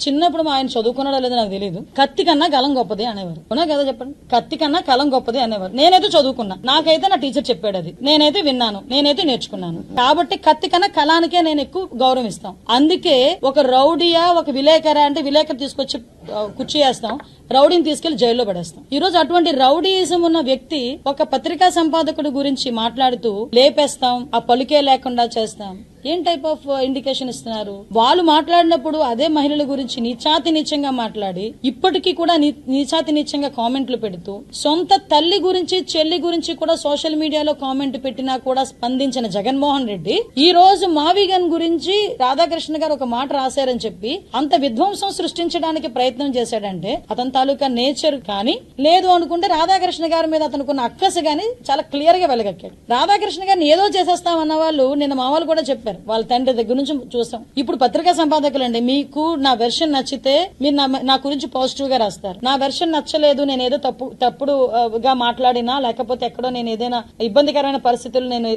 చిన్నప్పుడు మా ఆయన చదువుకున్నాడో లేదో నాకు తెలియదు. కత్తి కన్నా కలం గొప్పది అనేవారు. అవునా కదా చెప్పండి? కత్తి కన్నా కలం గొప్పది అనేవారు. నేనైతే చదువుకున్నా, నాకైతే నా టీచర్ చెప్పాడు, అది నేనైతే విన్నాను, నేనైతే నేర్చుకున్నాను. కాబట్టి కత్తి కన్నా కళానికే నేను ఎక్కువ గౌరవం ఇస్తాం. అందుకే ఒక రౌడీయా ఒక విలేకరా అంటే విలేకరు తీసుకొచ్చి కుర్చీ వేస్తాం, రౌడీని తీసుకెళ్లి జైల్లో పడేస్తాం. ఈ రోజు అటువంటి రౌడీయిజం ఉన్న వ్యక్తి ఒక పత్రికా సంపాదకుడి గురించి మాట్లాడుతూ లేపేస్తాం, ఆ పలుకే లేకుండా చేస్తాం. ఏం టైప్ ఆఫ్ ఇండికేషన్ ఇస్తున్నారు? వాళ్ళు మాట్లాడినప్పుడు అదే మహిళల గురించి నీచాతి నీచంగా మాట్లాడి ఇప్పటికీ కూడా నీచాతి నీచంగా కామెంట్లు పెడుతూ సొంత తల్లి గురించి చెల్లి గురించి కూడా సోషల్ మీడియాలో కామెంట్ పెట్టినా కూడా స్పందించిన జగన్మోహన్ రెడ్డి ఈ రోజు మావిగన్ గురించి రాధాకృష్ణ గారు ఒక మాట రాశారని చెప్పి అంత విధ్వంసం సృష్టించడానికి ప్రయత్నం చేశాడంటే అతని తాలూకా నేచర్ కానీ లేదు అనుకుంటే రాధాకృష్ణ గారి మీద అతనుకున్న అక్కస గాని చాలా క్లియర్ గా వెలగక్కాడు. రాధాకృష్ణ గారిని ఏదో చేసేస్తామన్న వాళ్ళు నిన్న మా వాళ్ళు కూడా చెప్పారు, వాళ్ళ తండ్రి దగ్గర నుంచి చూసాం. ఇప్పుడు పత్రికా సంపాదకులండి, మీకు నా వెర్షన్ నచ్చితే మీరు నా గురించి పాజిటివ్ గా రాస్తారు, నా వెర్షన్ నచ్చలేదు, నేను ఏదో తప్పుడుగా మాట్లాడినా లేకపోతే ఎక్కడో నేను ఏదైనా ఇబ్బందికరమైన పరిస్థితులు నేను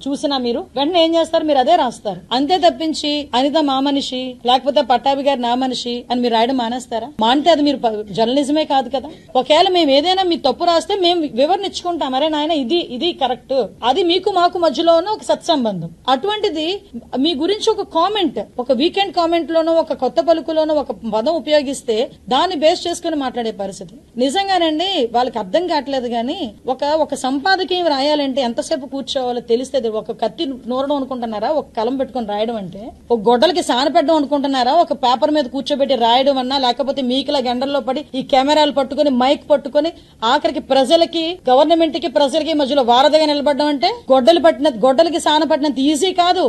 చూసినా మీరు వెంటనే ఏం చేస్తారు? మీరు అదే రాస్తారు. అంతే తప్పించి అనిత మా మనిషి లేకపోతే పట్టాభి గారు నా మనిషి అని మీరు రాయడం మానేస్తారా? మాంటే అది మీరు జర్నలిజమే కాదు కదా. ఒకవేళ మేము ఏదైనా మీ తప్పు రాస్తే మేము వివరణ ఇచ్చుకుంటాం, అరే నాయన ఇది కరెక్ట్, అది మీకు మాకు మధ్యలో ఉన్న ఒక సత్సంబంధం. అటువంటిది మీ గురించి ఒక కామెంట్, ఒక వీకెండ్ కామెంట్ లోనో ఒక కొత్త పలుకులోనో ఒక పదం ఉపయోగిస్తే దాన్ని బేస్ చేసుకుని మాట్లాడే పరిస్థితి నిజంగానండి వాళ్ళకి అర్థం కావట్లేదు. గానీ ఒక సంపాదకీయం రాయాలంటే ఎంతసేపు కూర్చోవాలో తెలిస్తే, ఒక కత్తి నూరడం అనుకుంటున్నారా, ఒక కలం పెట్టుకుని రాయడం అంటే, ఒక గొడ్డలకి సానపెట్టడం అనుకుంటున్నారా, ఒక పేపర్ మీద కూర్చోబెట్టి రాయడం అన్నా, లేకపోతే మీకులా గండల్లో పడి ఈ కెమెరాలు పట్టుకుని మైక్ పట్టుకుని ఆఖరికి ప్రజలకి గవర్నమెంట్ కి ప్రజలకి మధ్యలో వారధిగా నిలబడడం అంటే గొడ్డలకి సాన పట్టినంత ఈజీ కాదు.